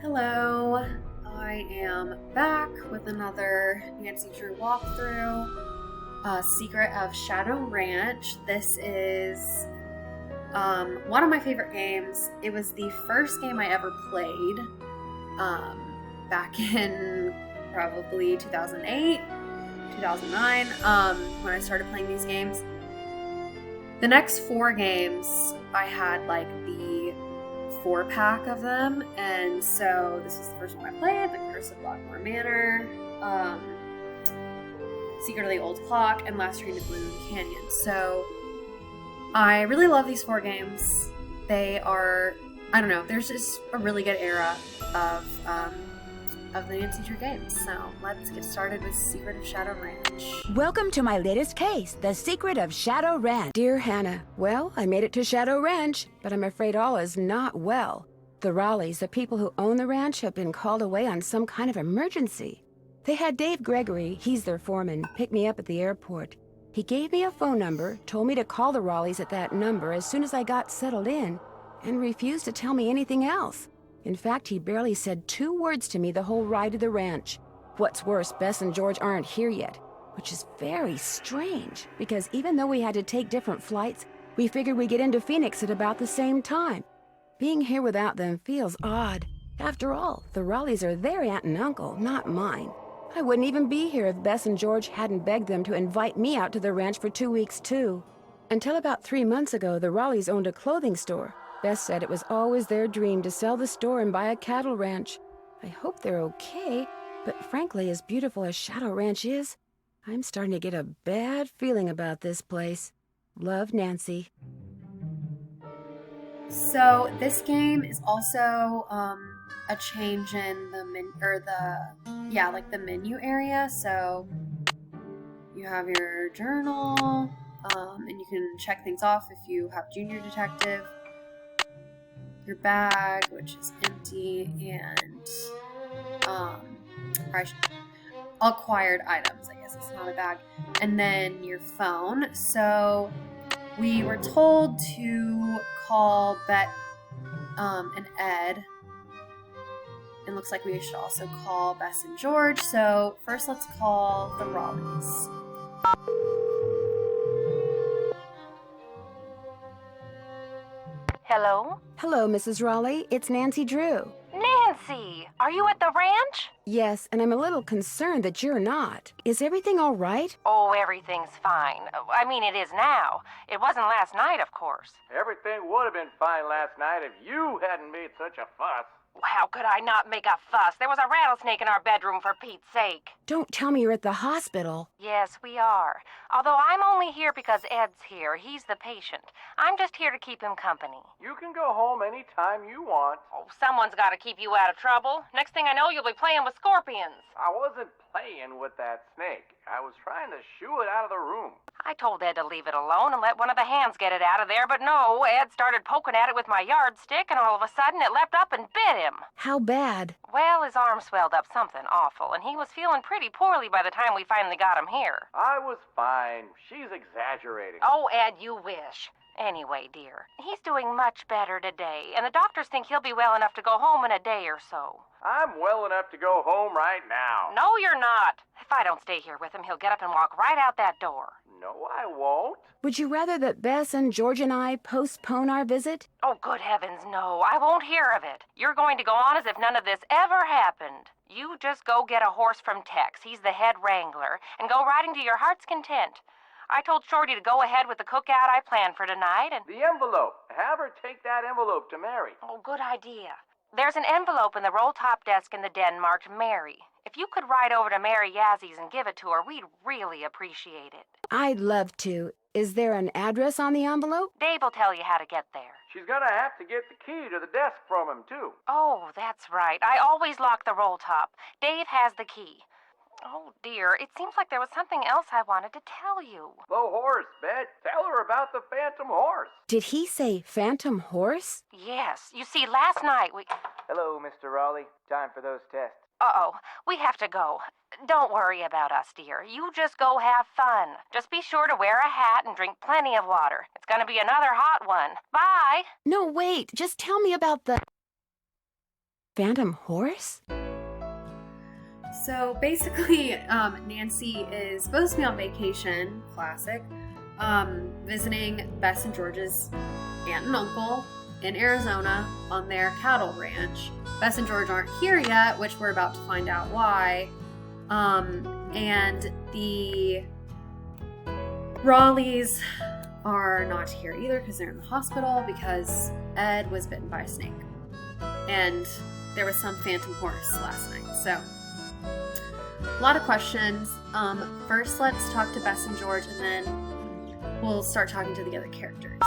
Hello, I am back with another Nancy Drew walkthrough. Secret of Shadow Ranch. This is one of my favorite games. It was the first game I ever played back in probably 2008, 2009, when I started playing these games. The next four games, I had like the 4-pack of them, and so this was the first one I played, The Curse of Blackmore Manor, Secret of the Old Clock, and Last Train to Gloom Canyon. So I really love these four games. They are, I don't know, there's just a really good era of the Nancy Drew games. So let's get started with Secret of Shadow Ranch. Welcome to my latest case, The Secret of Shadow Ranch. Dear Hannah, well, I made it to Shadow Ranch, but I'm afraid all is not well. The Raleighs, the people who own the ranch, have been called away on some kind of emergency. They had Dave Gregory, he's their foreman, pick me up at the airport. He gave me a phone number, told me to call the Raleighs at that number as soon as I got settled in, and refused to tell me anything else. In fact, he barely said 2 words to me the whole ride to the ranch. What's worse, Bess and George aren't here yet, which is very strange, because even though we had to take different flights, we figured we'd get into Phoenix at about the same time. Being here without them feels odd. After all, the Raleighs are their aunt and uncle, not mine. I wouldn't even be here if Bess and George hadn't begged them to invite me out to the ranch for 2 weeks, too. Until about 3 months ago, the Raleighs owned a clothing store. Bess said it was always their dream to sell the store and buy a cattle ranch. I hope they're okay, but frankly, as beautiful as Shadow Ranch is, I'm starting to get a bad feeling about this place. Love, Nancy. So this game is also a change in the the menu area. So you have your journal, and you can check things off if you have Junior Detective. Your bag, which is empty, and acquired items. I guess it's not a bag, and then your phone. So we were told to call Bet and Ed. It looks like we should also call Bess and George. So first, let's call the Raleighs. Hello? Hello, Mrs. Raleigh. It's Nancy Drew. Nancy! Are you at the ranch? Yes, and I'm a little concerned that you're not. Is everything all right? Oh, everything's fine. I mean, it is now. It wasn't last night, of course. Everything would have been fine last night if you hadn't made such a fuss. How could I not make a fuss? There was a rattlesnake in our bedroom, for Pete's sake. Don't tell me you're at the hospital. Yes, we are. Although I'm only here because Ed's here. He's the patient. I'm just here to keep him company. You can go home any time you want. Oh, someone's got to keep you out of trouble. Next thing I know, you'll be playing with scorpions. I wasn't playing with that snake. I was trying to shoo it out of the room. I told Ed to leave it alone and let one of the hands get it out of there, but no, Ed started poking at it with my yardstick, and all of a sudden it leapt up and bit him. How bad? Well, his arm swelled up something awful, and he was feeling pretty poorly by the time we finally got him here. I was fine. She's exaggerating. Oh, Ed, you wish. Anyway, dear, he's doing much better today, and the doctors think he'll be well enough to go home in a day or so. I'm well enough to go home right now. No, you're not. If I don't stay here with him, he'll get up and walk right out that door. No, I won't. Would you rather that Bess and George and I postpone our visit? Oh, good heavens, no. I won't hear of it. You're going to go on as if none of this ever happened. You just go get a horse from Tex. He's the head wrangler, and go riding to your heart's content. I told Shorty to go ahead with the cookout I planned for tonight, and... The envelope. Have her take that envelope to Mary. Oh, good idea. There's an envelope in the roll-top desk in the den marked Mary. If you could ride over to Mary Yazzie and give it to her, we'd really appreciate it. I'd love to. Is there an address on the envelope? Dave will tell you how to get there. She's gonna have to get the key to the desk from him, too. Oh, that's right. I always lock the roll-top. Dave has the key. Oh, dear. It seems like there was something else I wanted to tell you. The horse, Bet. Tell her about the phantom horse. Did he say phantom horse? Yes. You see, last night we... Hello, Mr. Raleigh. Time for those tests. Uh-oh. We have to go. Don't worry about us, dear. You just go have fun. Just be sure to wear a hat and drink plenty of water. It's going to be another hot one. Bye. No, wait. Just tell me about the... Phantom horse? So basically, Nancy is supposed to be on vacation, classic, visiting Bess and George's aunt and uncle in Arizona on their cattle ranch. Bess and George aren't here yet, which we're about to find out why. And the Raleighs are not here either because they're in the hospital because Ed was bitten by a snake. And there was some phantom horse last night. So, a lot of questions. First, let's talk to Bess and George, and then we'll start talking to the other characters.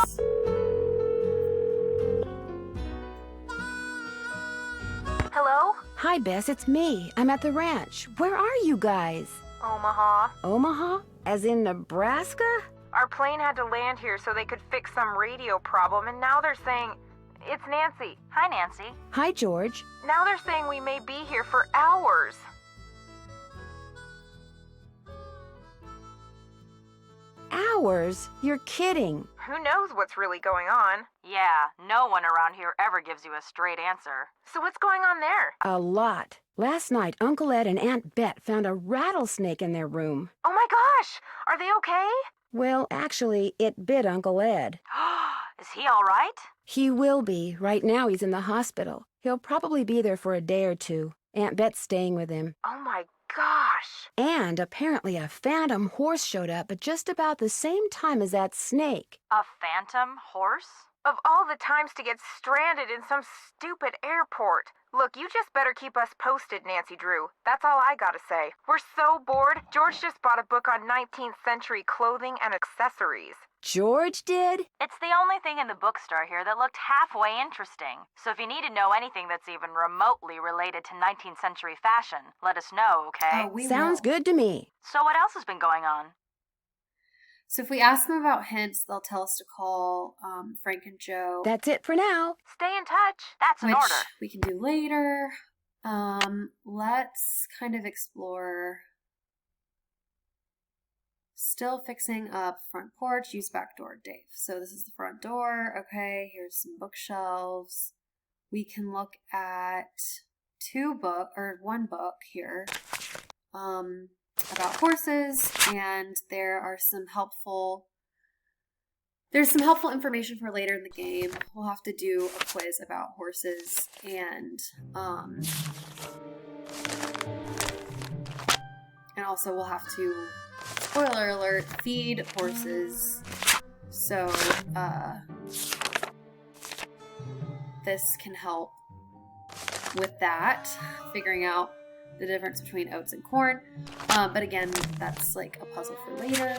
Hello? Hi, Bess, it's me. I'm at the ranch. Where are you guys? Omaha. Omaha? As in Nebraska? Our plane had to land here so they could fix some radio problem, and now they're saying... It's Nancy. Hi, Nancy. Hi, George. Now they're saying we may be here for hours. Hours? You're kidding. Who knows what's really going on? Yeah, no one around here ever gives you a straight answer. So what's going on there? A lot. Last night, Uncle Ed and Aunt Bet found a rattlesnake in their room. Oh my gosh! Are they okay? Well, actually, it bit Uncle Ed. Is he all right? He will be. Right now, he's in the hospital. He'll probably be there for a day or two. Aunt Bet's staying with him. Oh my gosh! And apparently a phantom horse showed up at just about the same time as that snake. A phantom horse? Of all the times to get stranded in some stupid airport. Look, you just better keep us posted, Nancy Drew. That's all I gotta say. We're so bored. George just bought a book on 19th century clothing and accessories. George did? It's the only thing in the bookstore here that looked halfway interesting. So if you need to know anything that's even remotely related to 19th century fashion, let us know, okay? Oh, we Sounds will. good to me. So what else has been going on? So if we ask them about hints, they'll tell us to call Frank and Joe. That's it for now. Stay in touch. That's an which order. we can do later. Let's kind of explore. Still fixing up front porch, use back door, Dave. So this is the front door. Okay, here's some bookshelves. We can look at one book here. About horses, and there's some helpful information for later in the game. We'll have to do a quiz about horses, and also we'll have to, spoiler alert, feed horses. So this can help with that, figuring out the difference between oats and corn. But again, that's like a puzzle for later.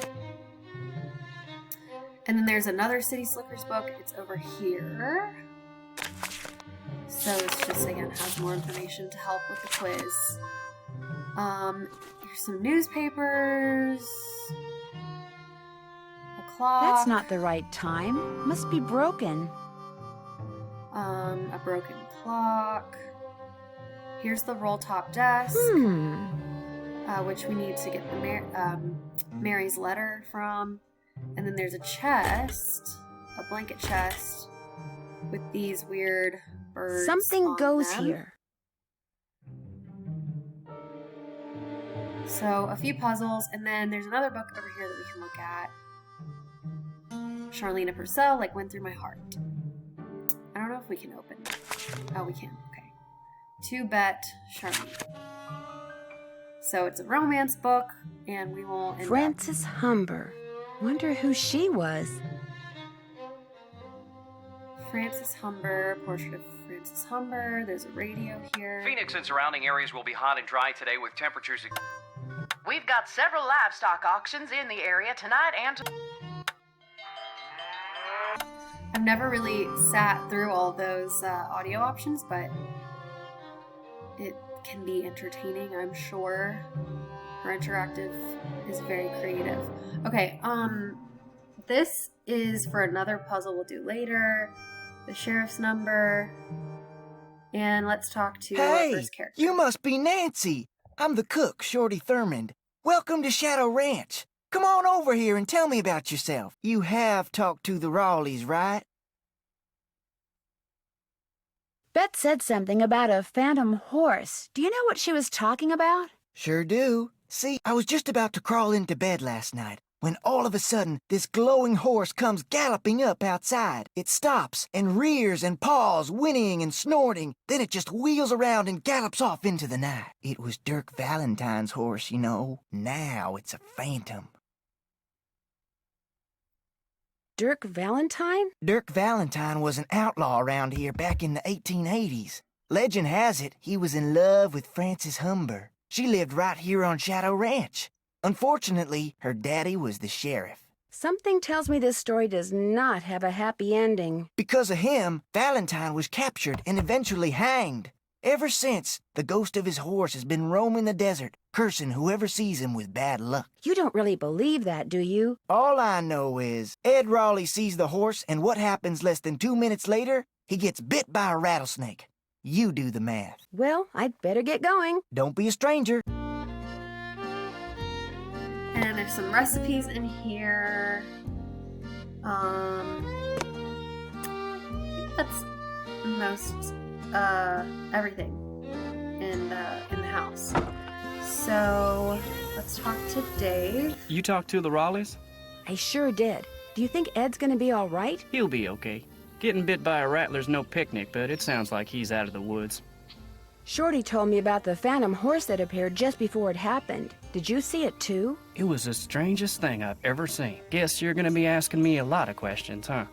And then there's another City Slickers book. It's over here. So it's just, again, has more information to help with the quiz. Here's some newspapers. A clock. That's not the right time. Must be broken. A broken clock. Here's the roll top desk. Which we need to get the Mary's letter from. And then there's a chest, a blanket chest, with these weird birds. Something on goes them. here. So a few puzzles, and then there's another book over here that we can look at. Charlena Purcell, like Went Through My Heart. I don't know if we can open it. Oh, we can. Okay. To Bet Charlene. So it's a romance book, and we will end Frances Humber. Wonder who she was. Frances Humber, portrait of Frances Humber. There's a radio here. Phoenix and surrounding areas will be hot and dry today with temperatures. We've got several livestock auctions in the area tonight and I've never really sat through all those audio options, but it can be entertaining, I'm sure. Her interactive is very creative. Okay, this is for another puzzle we'll do later. The sheriff's number. And let's talk to our Hey, first character. you must be Nancy. I'm the cook, Shorty Thurmond. Welcome to Shadow Ranch. Come on over here and tell me about yourself. You have talked to the Raleighs, right? Beth said something about a phantom horse. Do you know what she was talking about? Sure do. See, I was just about to crawl into bed last night when all of a sudden this glowing horse comes galloping up outside. It stops and rears and paws, whinnying and snorting. Then it just wheels around and gallops off into the night. It was Dirk Valentine's horse, you know. Now it's a phantom. Dirk Valentine? Dirk Valentine was an outlaw around here back in the 1880s. Legend has it he was in love with Frances Humber. She lived right here on Shadow Ranch. Unfortunately, her daddy was the sheriff. Something tells me this story does not have a happy ending. Because of him, Valentine was captured and eventually hanged. Ever since, the ghost of his horse has been roaming the desert, cursing whoever sees him with bad luck. You don't really believe that, do you? All I know is, Ed Raleigh sees the horse, and what happens less than 2 minutes later? He gets bit by a rattlesnake. You do the math. Well, I'd better get going. Don't be a stranger. And there's some recipes in here. I think that's most everything in the house. So let's talk to Dave. You talked to the Raleighs? I sure did. Do you think Ed's gonna be all right? He'll be okay. Getting bit by a rattler's no picnic, but it sounds like he's out of the woods. Shorty told me about the phantom horse that appeared just before it happened. Did you see it too? It was the strangest thing I've ever seen. Guess you're gonna be asking me a lot of questions, huh?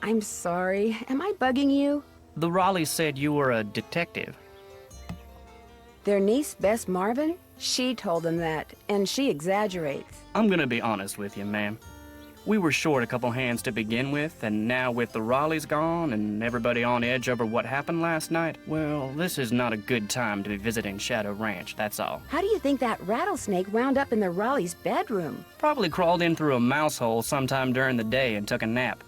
I'm sorry. Am I bugging you? The Raleighs said you were a detective. Their niece, Bess Marvin? She told them that, and she exaggerates. I'm gonna be honest with you, ma'am. We were short a couple hands to begin with, and now with the Raleighs gone and everybody on edge over what happened last night, well, this is not a good time to be visiting Shadow Ranch, that's all. How do you think that rattlesnake wound up in the Raleighs' bedroom? Probably crawled in through a mouse hole sometime during the day and took a nap.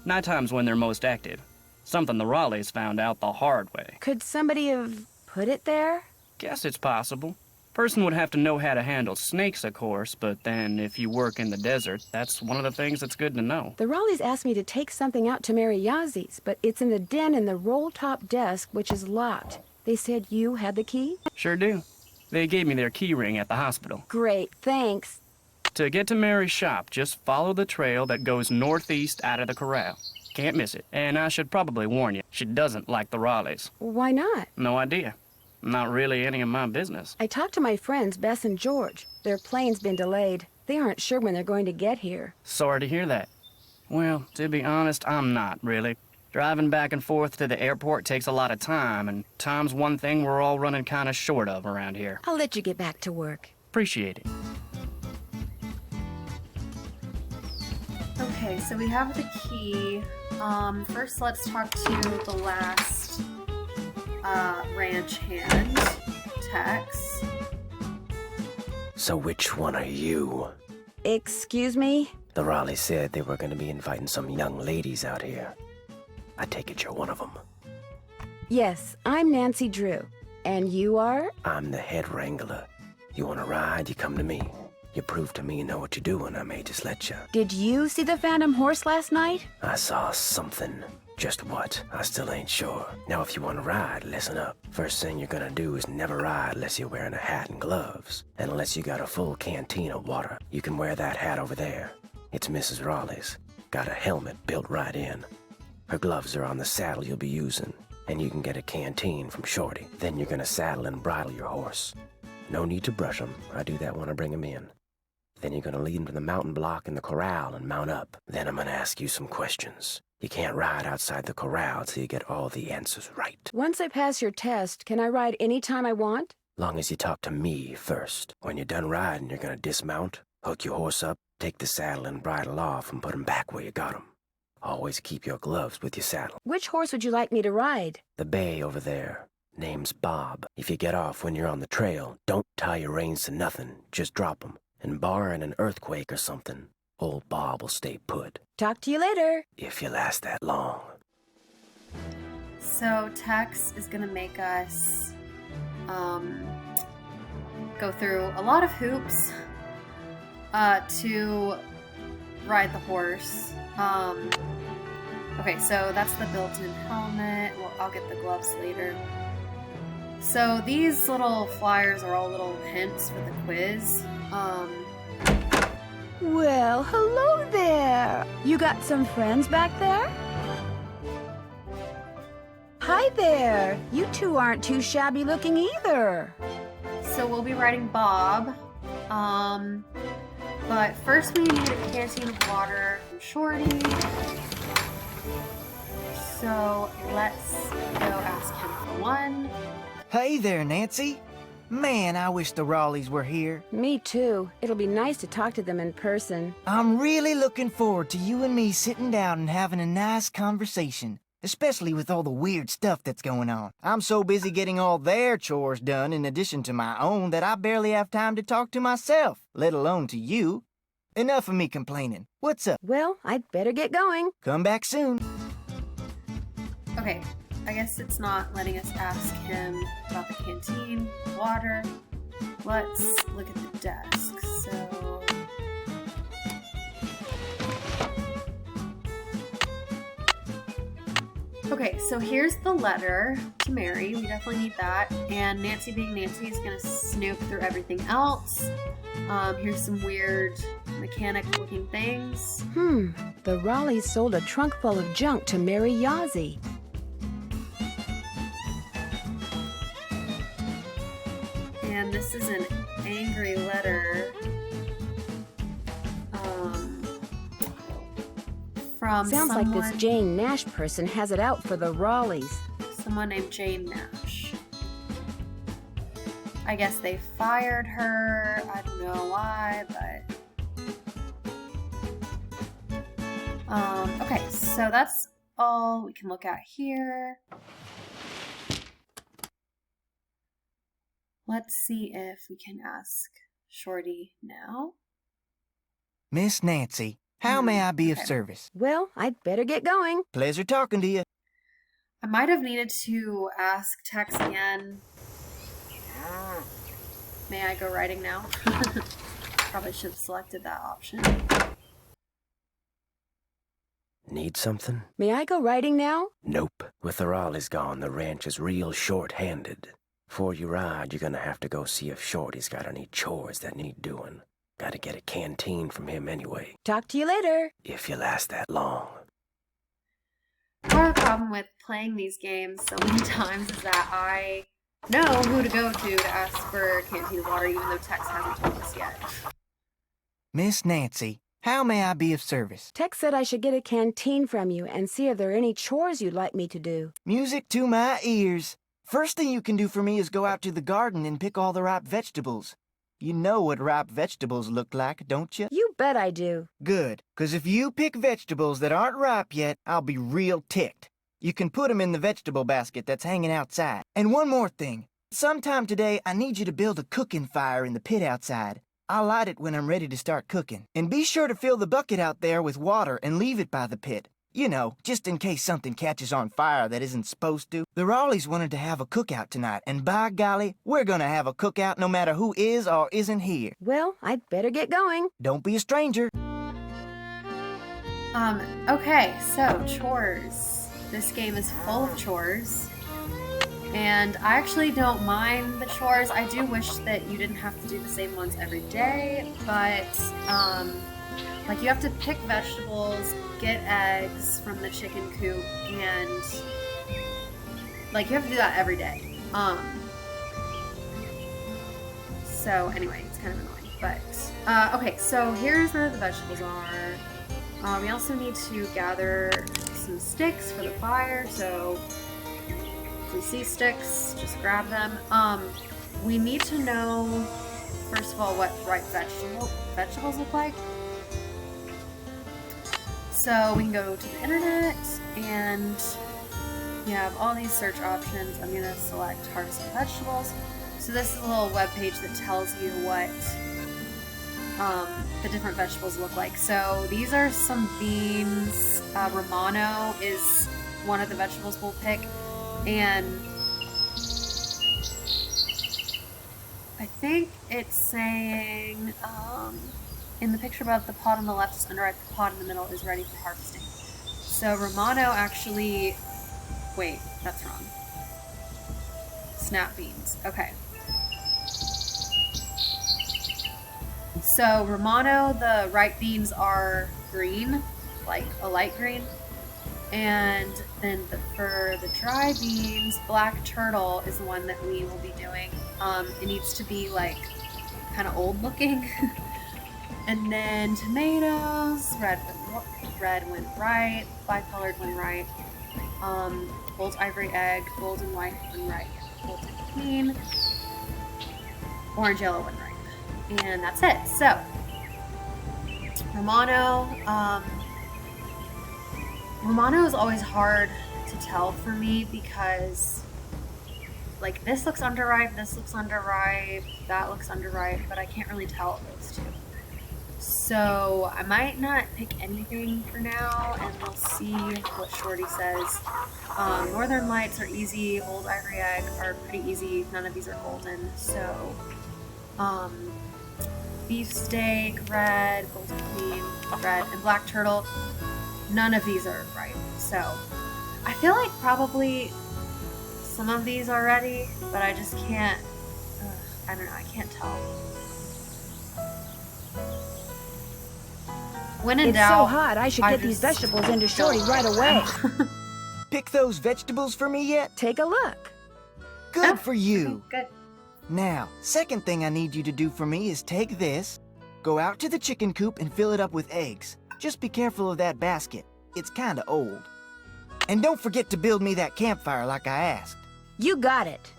Nighttime's when they're most active. Something the Raleighs found out the hard way. Could somebody have put it there? Guess it's possible. Person would have to know how to handle snakes, of course, but then if you work in the desert, that's one of the things that's good to know. The Raleighs asked me to take something out to Mary Yazie's, but it's in the den in the roll-top desk, which is locked. They said you had the key? Sure do. They gave me their key ring at the hospital. Great, thanks. To get to Mary's shop, just follow the trail that goes northeast out of the corral. Can't miss it. And I should probably warn you, she doesn't like the Raleighs. Why not? No idea. Not really any of my business. I talked to my friends, Bess and George. Their plane's been delayed. They aren't sure when they're going to get here. Sorry to hear that. Well, to be honest, I'm not, really. Driving back and forth to the airport takes a lot of time, and time's one thing we're all running kind of short of around here. I'll let you get back to work. Appreciate it. Okay, so we have the key. First let's talk to the last ranch hand, Tex. So which one are you? Excuse me? The Raleighs said they were going to be inviting some young ladies out here. I take it you're one of them. Yes, I'm Nancy Drew. And you are? I'm the head wrangler. You want to ride, you come to me. You prove to me you know what you're doing, I may just let you. Did you see the phantom horse last night? I saw something. Just what? I still ain't sure. Now, if you want to ride, listen up. First thing you're gonna do is never ride unless you're wearing a hat and gloves. And unless you got a full canteen of water. You can wear that hat over there. It's Mrs. Raleigh's. Got a helmet built right in. Her gloves are on the saddle you'll be using. And you can get a canteen from Shorty. Then you're gonna saddle and bridle your horse. No need to brush him. I do that when I bring him in. Then you're gonna lead him to the mountain block in the corral and mount up. Then I'm gonna ask you some questions. You can't ride outside the corral till you get all the answers right. Once I pass your test, can I ride any time I want? Long as you talk to me first. When you're done riding, you're gonna dismount, hook your horse up, take the saddle and bridle off and put 'em back where you got 'em. Always keep your gloves with your saddle. Which horse would you like me to ride? The bay over there. Name's Bob. If you get off when you're on the trail, don't tie your reins to nothing. Just drop 'em. And barring an earthquake or something, old Bob will stay put. Talk to you later. If you last that long. So Tex is gonna make us go through a lot of hoops to ride the horse. Okay, so that's the built-in helmet. Well, I'll get the gloves later. So these little flyers are all little hints for the quiz. Well, hello there. You got some friends back there? Hi there. You two aren't too shabby looking either. So we'll be writing Bob. But first we need a canteen of water from Shorty. So let's go ask him for one. Hey there, Nancy. Man, I wish the Raleighs were here. Me too. It'll be nice to talk to them in person. I'm really looking forward to you and me sitting down and having a nice conversation, especially with all the weird stuff that's going on. I'm so busy getting all their chores done in addition to my own that I barely have time to talk to myself, let alone to you. Enough of me complaining. What's up? Well, I'd better get going. Come back soon. Okay, I guess it's not letting us ask him about the canteen, water. Let's look at the desk. So... Okay, so here's the letter to Mary. We definitely need that. And Nancy being Nancy is gonna snoop through everything else. Here's some weird mechanic-looking things. The Raleighs sold a trunk full of junk to Mary Yazzie. And this is an angry letter from Sounds someone, like this Jane Nash person has it out for the Raleighs. someone named Jane Nash. I guess they fired her. I don't know why, but... okay, so that's all we can look at here. Let's see if we can ask Shorty now. Miss Nancy, how may I be of Okay. service? Well, I'd better get going. Pleasure talking to you. I might have needed to ask Tex again. May I go writing now? Probably should have selected that option. Need something? May I go riding now? Nope. With the Raleighs gone, the ranch is real short-handed. Before you ride, you're gonna have to go see if Shorty's got any chores that need doing. Gotta get a canteen from him anyway, Talk to you later. if you last that long. Part of the problem with playing these games so many times is that I know who to go to ask for a canteen of water, even though Tex hasn't told us yet. Miss Nancy, how may I be of service? Tex said I should get a canteen from you and see if there are any chores you'd like me to do. Music to my ears. First thing you can do for me is go out to the garden and pick all the ripe vegetables. You know what ripe vegetables look like, don't you? You bet I do. Good, 'cause if you pick vegetables that aren't ripe yet, I'll be real ticked. You can put 'em in the vegetable basket that's hanging outside. And one more thing. Sometime today, I need you to build a cooking fire in the pit outside. I'll light it when I'm ready to start cooking. And be sure to fill the bucket out there with water and leave it by the pit. You know, just in case something catches on fire that isn't supposed to. The Raleighs wanted to have a cookout tonight, and by golly, we're gonna have a cookout no matter who is or isn't here. Well, I'd better get going. Don't be a stranger. Okay, so chores. This game is full of chores. And I actually don't mind the chores. I do wish that you didn't have to do the same ones every day, but, like you have to pick vegetables, get eggs from the chicken coop, and like you have to do that every day. So anyway, it's kind of annoying, but okay, so here's where the vegetables are. We also need to gather some sticks for the fire, so if we see sticks, just grab them. We need to know, first of all, what ripe vegetables look like. So we can go to the internet and you have all these search options. I'm gonna select harvested vegetables. So this is a little web page that tells you what the different vegetables look like. So these are some beans. Romano is one of the vegetables we'll pick. And I think it's saying in the picture above, the pot on the left is underripe, the pot in the middle is ready for harvesting. So Romano actually... Wait, that's wrong. Snap beans. Okay. So Romano, the ripe beans are green, like a light green. And then for the dry beans, Black Turtle is the one that we will be doing. It needs to be like kind of old looking. And then tomatoes, red when right, bicolored when right, gold ivory egg, golden white when right, golden queen, orange yellow when right. And that's it. So, Romano, Romano is always hard to tell for me because, like, this looks underripe, this looks underripe, that looks underripe, but I can't really tell those two. So I might not pick anything for now, and we'll see what Shorty says. Northern Lights are easy, Old Ivory Egg are pretty easy, none of these are golden, so Beefsteak, red, Golden Queen, red, and Black Turtle, none of these are right. So I feel like probably some of these are ready, but I just can't, I don't know, I can't tell. When in It's doubt, so hot, I should get these vegetables into Shorty right away. Pick those vegetables for me yet? Take a look. Good Oh, for you. Okay, good. Now, second thing I need you to do for me is take this, go out to the chicken coop and fill it up with eggs. Just be careful of that basket. It's kinda old. And don't forget to build me that campfire like I asked. You got it.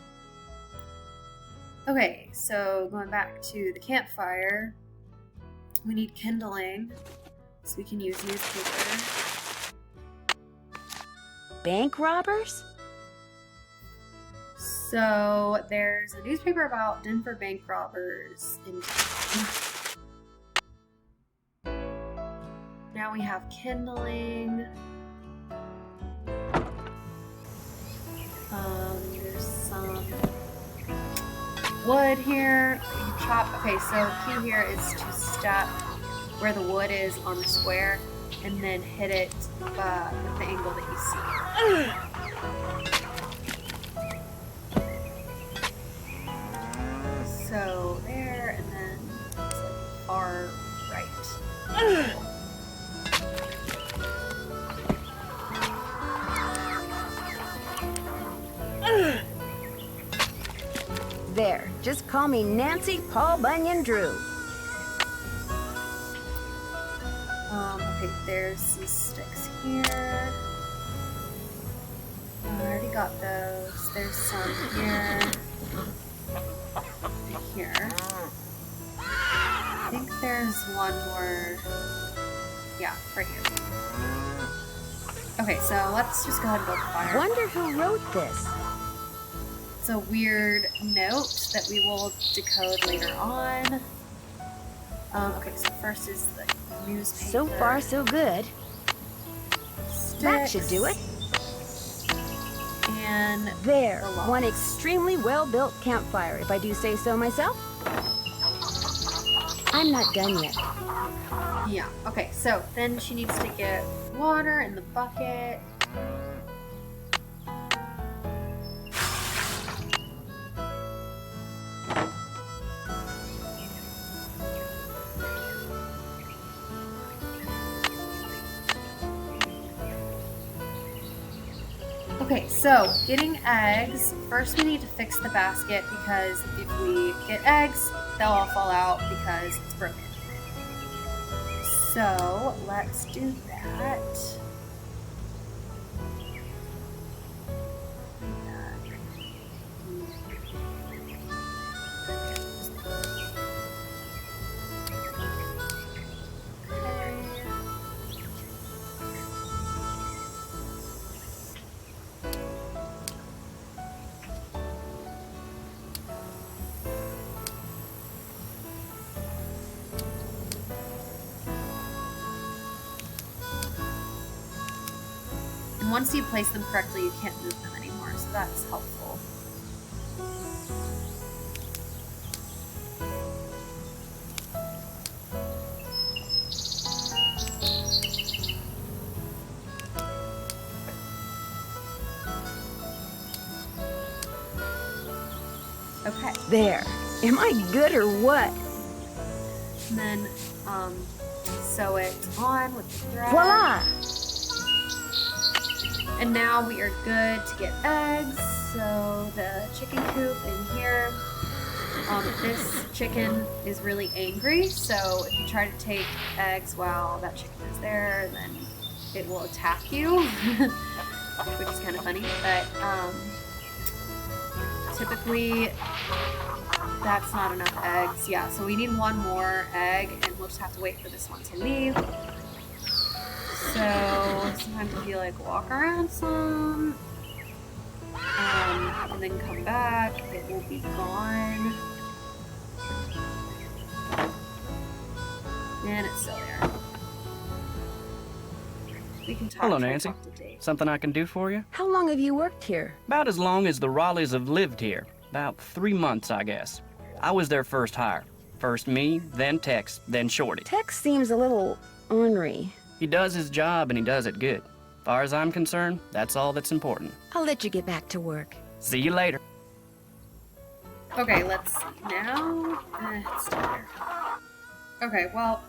Okay, so going back to the campfire, we need kindling, so we can use newspaper. Bank robbers? So there's a newspaper about Denver bank robbers in town. Now we have kindling. There's some wood here. You can chop. Okay, so key here is to step where the wood is on the square and then hit it with the angle that you see. So there, and then it's like far right. There, just call me Nancy Paul Bunyan Drew. Okay, there's some sticks here. I already got those. There's some here. And here. I think there's one more. Yeah, right here. Okay, so let's just go ahead and build the fire. Wonder who wrote this. It's a weird note that we will decode later on. Okay, so first is the newspaper. So far, so good. That should do it. And there, the logs. one extremely well-built campfire, if I do say so myself. I'm not done yet. Yeah, okay, so then she needs to get water in the bucket. Okay, so getting eggs, first we need to fix the basket because if we get eggs, they'll all fall out because it's broken. So let's do that. And once you place them correctly, you can't move them anymore, so that's helpful. Okay. There. Am I good or what? And then, sew it on with the thread. Voila! And now we are good to get eggs. So the chicken coop in here. This chicken is really angry, so if you try to take eggs while that chicken is there, then it will attack you, which is kind of funny. But typically, that's not enough eggs. Yeah, so we need one more egg, and we'll just have to wait for this one to leave. So sometimes if you like walk around some, and then come back, it will be gone. And it's still there. We can talk. Hello, try to Nancy. talk to Dave. Something I can do for you? How long have you worked here? About as long as the Raleighs have lived here. About 3 months, I guess. I was their first hire. First me, then Tex, then Shorty. Tex seems a little ornery. He does his job and he does it good. Far as I'm concerned, that's all that's important. I'll let you get back to work. See you later. Okay, let's see now. It's still there. Okay, well,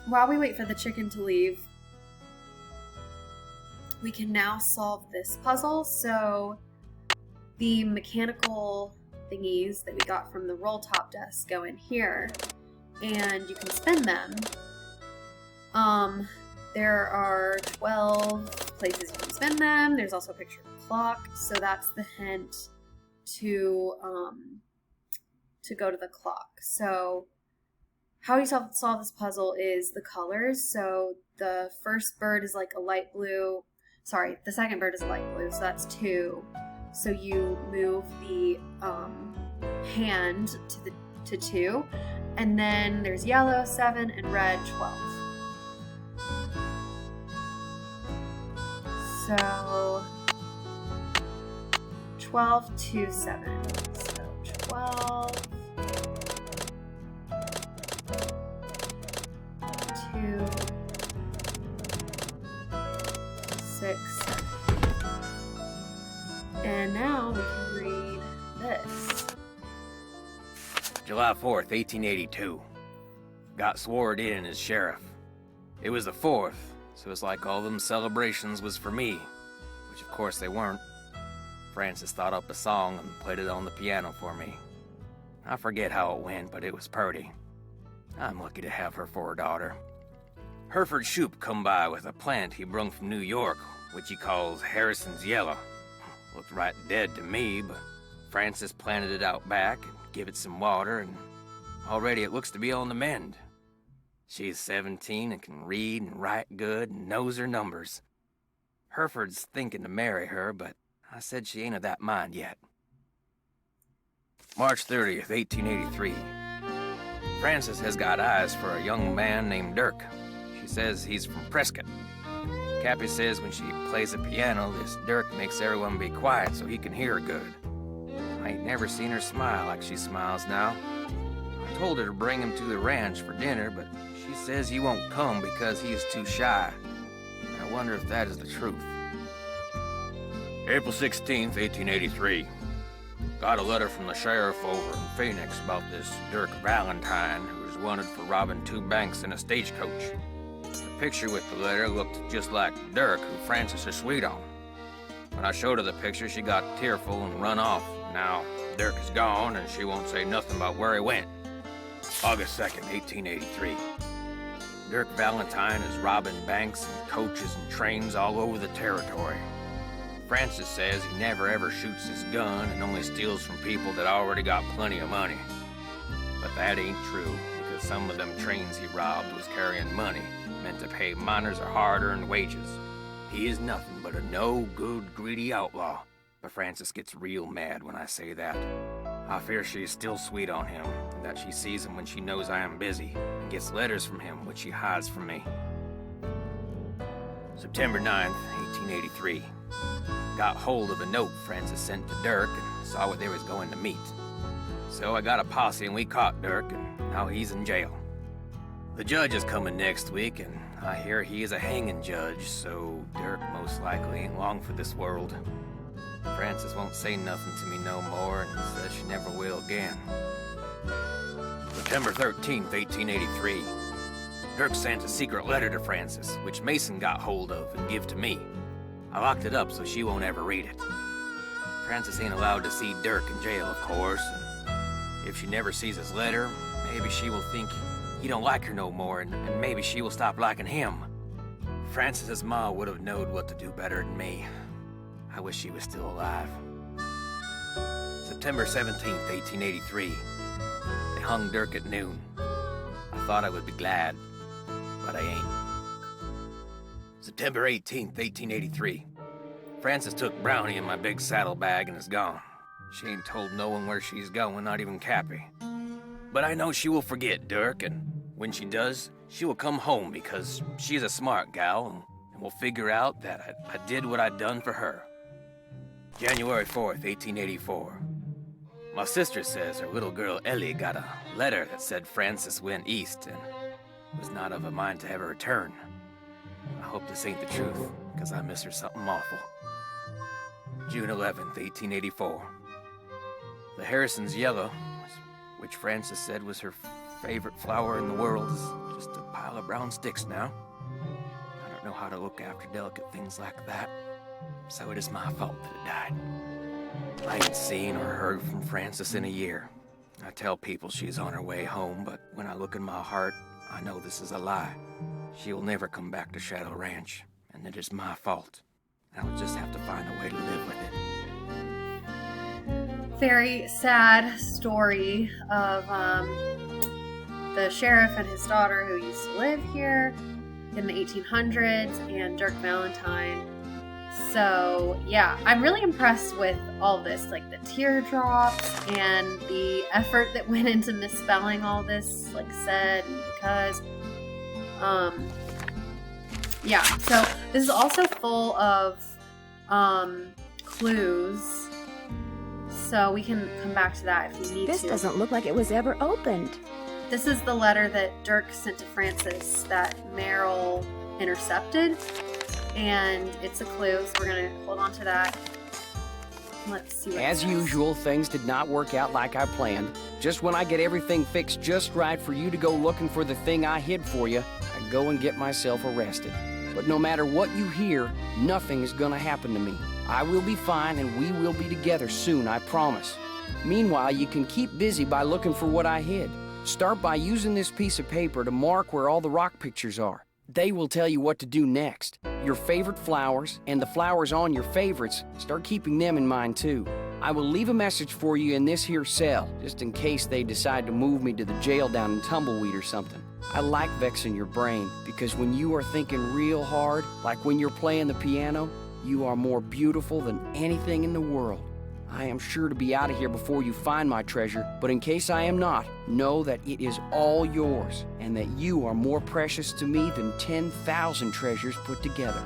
while we wait for the chicken to leave, we can now solve this puzzle. So the mechanical thingies that we got from the roll top desk go in here, and you can spin them. There are 12 places you can spin them. There's also a picture of a clock, so that's the hint to go to the clock. So how you solve this puzzle is the colors. So the first bird is like a light blue. Sorry, the second bird is a light blue, so that's 2. So you move the hand to 2, and then there's yellow 7 and red 12. So 12 to 7. So 12 to 6, 7. And now we can read this. July 4th, 1882. Got sworn in as sheriff. It was the 4th, so it's like all them celebrations was for me, which of course they weren't. Frances thought up a song and played it on the piano for me. I forget how it went, but it was purty. I'm lucky to have her for a daughter. Hereford Shoup come by with a plant he brung from New York, which he calls Harrison's Yellow. Looked right dead to me, but Frances planted it out back and give it some water, and already it looks to be on the mend. She's 17 and can read and write good and knows her numbers. Hereford's thinking to marry her, but I said she ain't of that mind yet. March 30th, 1883. Frances has got eyes for a young man named Dirk. She says he's from Prescott. Cappy says when she plays the piano, this Dirk makes everyone be quiet so he can hear her good. I ain't never seen her smile like she smiles now. I told her to bring him to the ranch for dinner, but she says he won't come because he is too shy. I wonder if that is the truth. April 16th, 1883. Got a letter from the sheriff over in Phoenix about this Dirk Valentine, who is wanted for robbing 2 banks in a stagecoach. The picture with the letter looked just like Dirk, who Frances is sweet on. When I showed her the picture, she got tearful and run off. Now, Dirk is gone, and she won't say nothing about where he went. August 2nd, 1883. Dirk Valentine is robbing banks and coaches and trains all over the territory. Frances says he never ever shoots his gun and only steals from people that already got plenty of money. But that ain't true, because some of them trains he robbed was carrying money, meant to pay miners their hard-earned wages. He is nothing but a no-good, greedy outlaw. But Frances gets real mad when I say that. I fear she is still sweet on him, and that she sees him when she knows I am busy, and gets letters from him which she hides from me. September 9th, 1883. Got hold of a note Frances sent to Dirk and saw what they was going to meet. So I got a posse and we caught Dirk, and now he's in jail. The judge is coming next week, and I hear he is a hanging judge, so Dirk most likely ain't long for this world. Frances won't say nothing to me no more and says she never will again. September 13th, 1883. Dirk sent a secret letter to Frances, which Mason got hold of and give to me. I locked it up so she won't ever read it. Frances ain't allowed to see Dirk in jail, of course, and if she never sees his letter, maybe she will think he don't like her no more, and maybe she will stop liking him. Frances's ma would have known what to do better than me. I wish she was still alive. September 17th, 1883. They hung Dirk at noon. I thought I would be glad, but I ain't. September 18th, 1883. Frances took Brownie in my big saddlebag and is gone. She ain't told no one where she's going, not even Cappy. But I know she will forget Dirk, and when she does, she will come home because she's a smart gal and will figure out that I did what I'd done for her. January 4th, 1884. My sister says her little girl Ellie got a letter that said Frances went east and was not of a mind to ever return. I hope this ain't the truth, because I miss her something awful. June 11th, 1884. The Harrison's yellow, which Frances said was her favorite flower in the world, is just a pile of brown sticks now. I don't know how to look after delicate things like that, so it is my fault that it died. I ain't seen or heard from Frances in a year. I tell people she's on her way home, but when I look in my heart, I know this is a lie. She will never come back to Shadow Ranch, and it is my fault. I'll just have to find a way to live with it. Very sad story of the sheriff and his daughter who used to live here in the 1800s, and Dirk Valentine. So yeah, I'm really impressed with all this, like the teardrops and the effort that went into misspelling all this, like said and because. Yeah, so this is also full of clues, so we can come back to that if we need to. This doesn't look like it was ever opened. This is the letter that Dirk sent to Frances that Meryl intercepted, and it's a clue, so we're going to hold on to that. Let's see what As usual, things did not work out like I planned. Just when I get everything fixed just right for you to go looking for the thing I hid for you, I go and get myself arrested. But no matter what you hear, nothing is gonna happen to me. I will be fine and we will be together soon, I promise. Meanwhile, you can keep busy by looking for what I hid. Start by using this piece of paper to mark where all the rock pictures are. They will tell you what to do next. Your favorite flowers and the flowers on your favorites, start keeping them in mind too. I will leave a message for you in this here cell, just in case they decide to move me to the jail down in Tumbleweed or something. I like vexing your brain, because when you are thinking real hard, like when you're playing the piano, you are more beautiful than anything in the world. I am sure to be out of here before you find my treasure, but in case I am not, know that it is all yours, and that you are more precious to me than 10,000 treasures put together.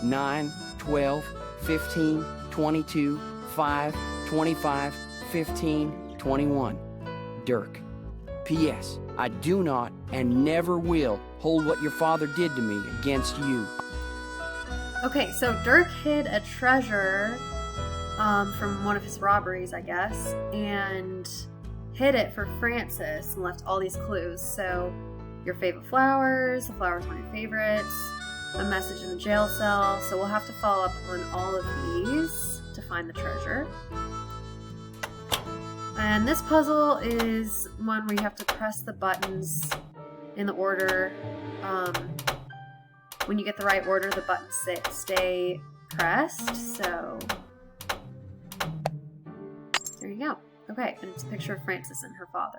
9, 12, 15, 22, 5, 25, 15, 21. Dirk. P.S. I do not and never will hold what your father did to me against you. Okay, so Dirk hid a treasure from one of his robberies, I guess, and hid it for Frances and left all these clues. So, your favorite flowers, the flowers on your favorites, a message in the jail cell. So we'll have to follow up on all of these to find the treasure. And this puzzle is one where you have to press the buttons in the order. When you get the right order, the buttons stay pressed. So there you go. Okay, and it's a picture of Frances and her father.